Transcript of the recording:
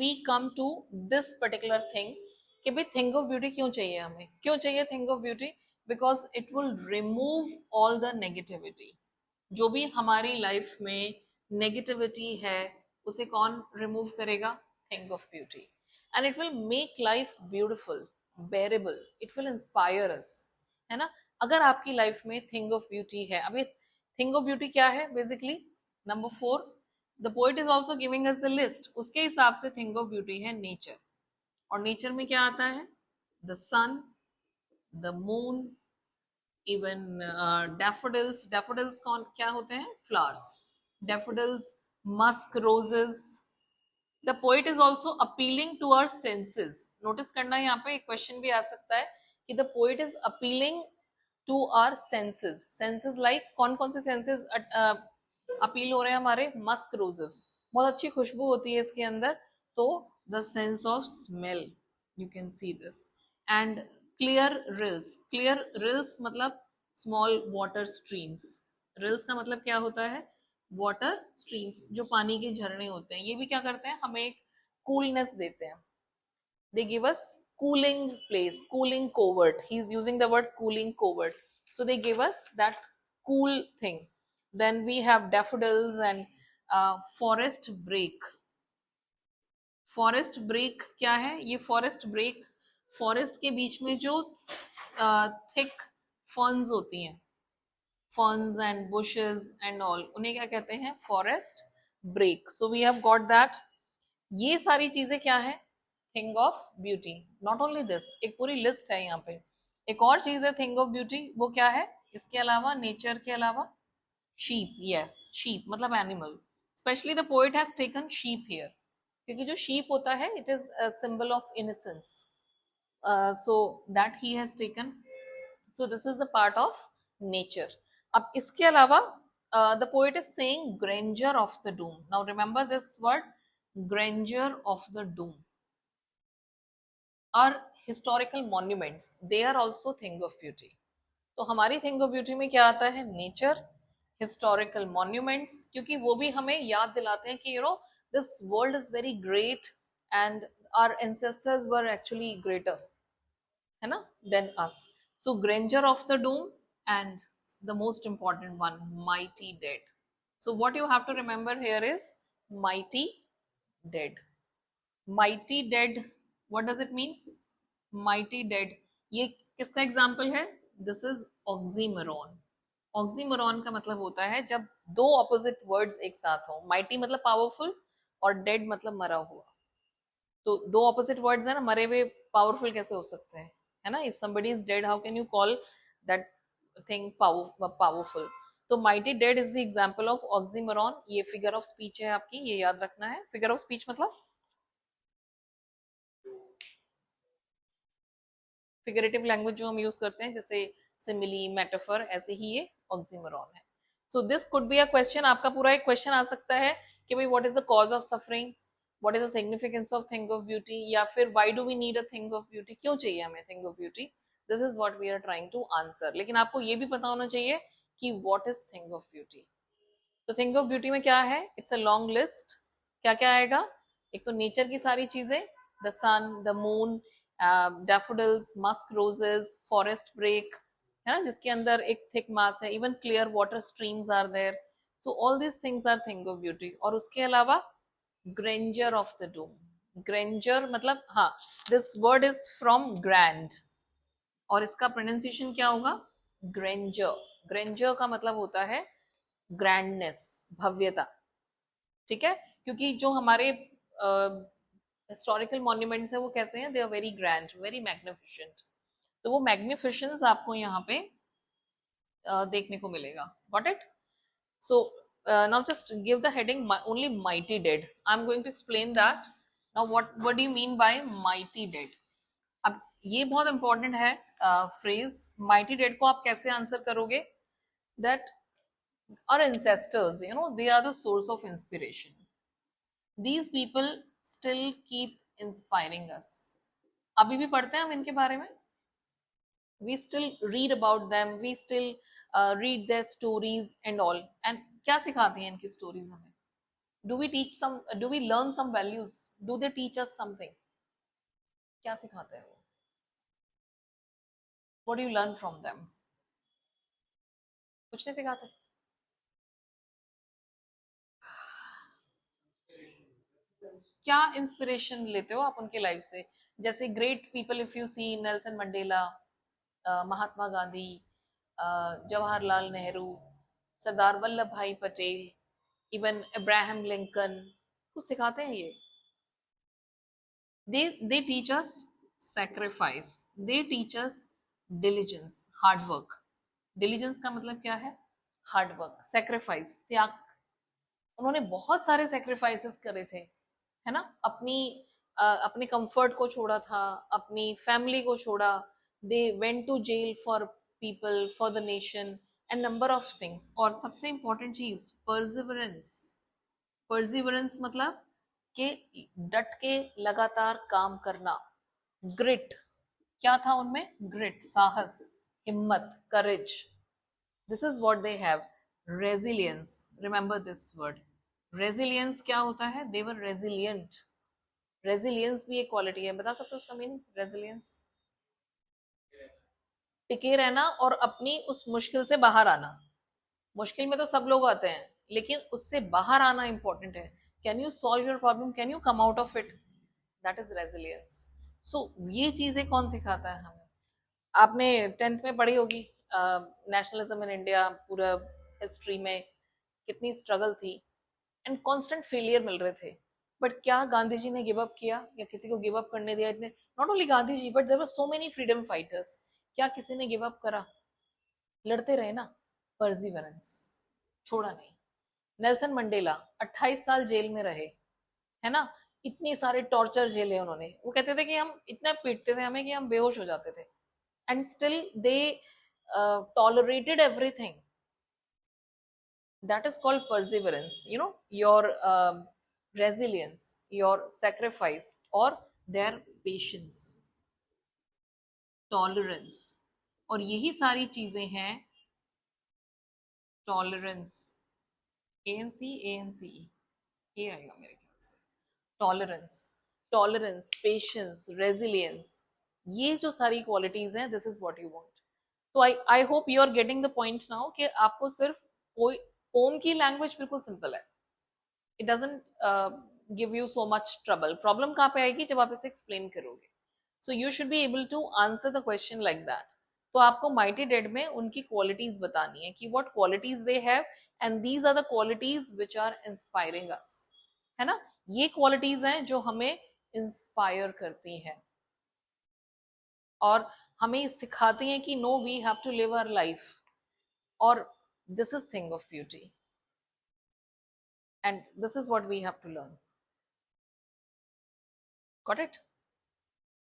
We come to this particular thing कि भाई thing of beauty क्यों चाहिए हमें, क्यों चाहिए thing of beauty? Because it will remove all the negativity. जो भी हमारी लाइफ में नेगेटिविटी है उसे कौन रिमूव करेगा? Thing of beauty. And it will make life beautiful, बेरेबल, it will inspire अस, है ना? अगर आपकी लाइफ में थिंग ऑफ ब्यूटी है, अभी थिंग ऑफ ब्यूटी क्या है basically? Number 4, the poet is also giving us the list, उसके हिसाब से थिंग ऑफ ब्यूटी है नेचर। और नेचर में क्या आता है? The sun, the moon, even daffodils. Daffodils कौन क्या होते हैं? Flowers. Daffodils, musk roses. The poet is also appealing to our senses. Notice करना, यहाँ पे एक क्वेश्चन भी आ सकता है कि the poet is appealing to our senses. Senses like कौन कौन से सेंसेस अपील हो रहे हैं हमारे? मस्क रोजेस, बहुत अच्छी खुशबू होती है इसके अंदर, तो the sense of smell, you can see this. And clear reels. Clear reels मतलब स्मॉल वाटर स्ट्रीम्स। रिल्स का मतलब क्या होता है? वाटर स्ट्रीम्स, जो पानी के झरने होते हैं। ये भी क्या करते हैं? हमें एक कूलनेस देते हैं। they give us cooling place, cooling covert. He's using the word cooling covert, so they give us that cool thing. Then we have daffodils and forest break. Forest brake क्या है? ये फॉरेस्ट ब्रेक, फॉरेस्ट के बीच में जो thick ferns होती हैं, ferns and bushes and all, उन्हें क्या कहते हैं? Forest brake. So we have got that. ये सारी चीजें क्या है? Thing of beauty. Not only this, एक पूरी लिस्ट है यहाँ पे। एक और चीज है थिंग ऑफ ब्यूटी, वो क्या है इसके अलावा, नेचर के अलावा? शीप। यस, शीप मतलब animal. Specially the poet has taken sheep here, क्योंकि जो शीप होता है it is a symbol of innocence, so that he has taken. So this is the part of nature. अब इसके अलावा the poet is saying grandeur of the doom. Now remember this word, grandeur of the doom. और historical monuments, they are also thing of beauty. तो हमारी thing of beauty में क्या आता है? नेचर, हिस्टोरिकल मॉन्यूमेंट्स, क्योंकि वो भी हमें याद दिलाते हैं कि this world is very great and our ancestors were actually greater, है ना, than us. So grandeur of the doom and the most important one, mighty dead. So what you have to remember here is mighty dead. Mighty dead, what does it mean? Mighty dead, ये किसका example है? This is oxymoron. Oxymoron का मतलब होता है जब दो opposite words एक साथ हो। माइटी मतलब पावरफुल और डेड मतलब मरा हुआ। तो दो ऑपोजिट वर्ड्स है ना, मरे हुए पावरफुल कैसे हो सकते हैं, है ना? If somebody is dead, how can you call that thing powerful? तो mighty dead is the example of oxymoron. ये फिगर ऑफ स्पीच है आपकी, ये याद रखना है। फिगर ऑफ स्पीच मतलब फिगरेटिव लैंग्वेज जो हम यूज करते हैं, जैसे सिमिली, मेटाफर, ऐसे ही ये ऑक्सीमोरॉन है। So this could be a question, आपका पूरा एक क्वेश्चन आ सकता है कि भाई what is the cause of suffering, what is the significance of thing of beauty, या फिर why do we need a thing of beauty, क्यों चाहिए हमें thing of beauty? This is what we are trying to answer. लेकिन आपको ये भी पता होना चाहिए कि what is thing of beauty. तो थिंग ऑफ ब्यूटी में क्या है? It's a long list. क्या क्या आएगा? एक तो नेचर की सारी चीजें, the sun, the moon, daffodils, musk roses, forest brake, है ना, जिसके अंदर एक थिक मास है, even clear water streams are there. So all these things are thing of beauty. और उसके अलावा grandeur of the doom. Grandeur मतलब, हाँ, this word is from grand, और इसका प्रोनाउंसिएशन क्या होगा? ग्रेंजर। ग्रेंजर का मतलब होता है ग्रैंडनेस, भव्यता। ठीक है, क्योंकि जो हमारे हिस्टोरिकल मॉन्यूमेंट्स है वो कैसे हैं? They are very grand, very magnificent. तो वो मैग्निफिशेंस आपको यहाँ पे देखने को मिलेगा। Got it? So now just give the heading only mighty dead. I'm going to explain that. Now what do you mean by mighty dead? अब ये बहुत इंपॉर्टेंट है फ्रेज। माइटी डेड को आप कैसे आंसर करोगे? That our ancestors, they are the source of inspiration. These people still keep inspiring us. अभी भी पढ़ते हैं हम इनके बारे में, we still read about them, we still read their stories and all, and क्या सिखाती हैं इनकी स्टोरीज हमें? Do we teach some, do we learn some values, do they teach us something? क्या सिखाते हैं वो? What do you learn from them? कुछ नहीं सिखाते। क्या इंस्पिरेशन लेते हो आप उनके लाइफ से? जैसे great people, if you see Nelson Mandela, Mahatma Gandhi, Jawaharlal Nehru, Sardar Vallabh Bhai Patel, even Abraham Lincoln, कुछ सिखाते हैं ये? they teach us sacrifice, they teach us diligence, hard work. diligence का मतलब क्या है? हार्ड वर्क, सेक्रीफाइस, त्याग। उन्होंने बहुत सारे सेक्रीफाइसेस करे थे, है ना? अपने कंफर्ट को छोड़ा था, अपनी फैमिली को छोड़ा, they went to jail for people, for the nation, and number of things. और सबसे इंपॉर्टेंट चीज, परसिवरेंस। परसिवरेंस मतलब कि डट के लगातार काम करना। ग्रिट, क्या था उनमें? ग्रिट, साहस, हिम्मत, courage. This is what they have. Resilience, remember this word. Resilience क्या होता है? दे वर रेजिलियंट। रेजिलियंस भी एक क्वालिटी है, बता सकते हो उसका मीनिंग? रेजिलियंस, टिके रहना और अपनी उस मुश्किल से बाहर आना। मुश्किल में तो सब लोग आते हैं, लेकिन उससे बाहर आना इंपॉर्टेंट है। Can you solve your problem, can you come out of it? That is resilience. So ये चीजें कौन सिखाता है हमें? आपने टेंथ में पढ़ी होगी नेशनलिज्म इन इंडिया, पूरा हिस्ट्री में कितनी स्ट्रगल थी एंड कांस्टेंट फेलियर मिल रहे थे। बट क्या गांधी जी ने गिव अप किया या किसी को गिव अप करने दिया? इतने, not only Gandhi ji, but there were so many freedom fighters. क्या किसी ने गिव अप करा? लड़ते रहे ना। परसिवरेंस, छोड़ा नहीं। नेल्सन मंडेला 28 साल जेल में रहे, है ना? इतनी सारे टॉर्चर झेले उन्होंने। वो कहते थे कि हम इतना पीटते थे हमें कि हम बेहोश हो जाते थे, and still they tolerated everything. That is called perseverance, you know, your resilience, your sacrifice, or their patience, tolerance। और यही सारी चीजें हैं। टॉलरेंस, ए एन सी ई, ये आएगा मेरे ख्याल से। टॉलरेंस, टॉलरेंस, पेशेंस, रेजिलियंस, ये जो सारी क्वालिटीज हैं, this is what you want. तो I hope you are getting the point now कि आपको सिर्फ कोई पोम की लैंग्वेज बिल्कुल सिंपल है। It doesn't give you so much trouble. Problem कहाँ पे आएगी? जब आप इसे एक्सप्लेन करोगे। So you should be able to answer the question like that. तो आपको माइटी डेड में उनकी क्वालिटीज बतानी है कि what qualities they have, and these are the qualities which are inspiring us, है ना? ये क्वालिटीज हैं जो हमें इंस्पायर करती हैं और हमें सिखाती हैं कि no, we have to live our life, और this is thing of beauty, and this is what we have to learn. Got it?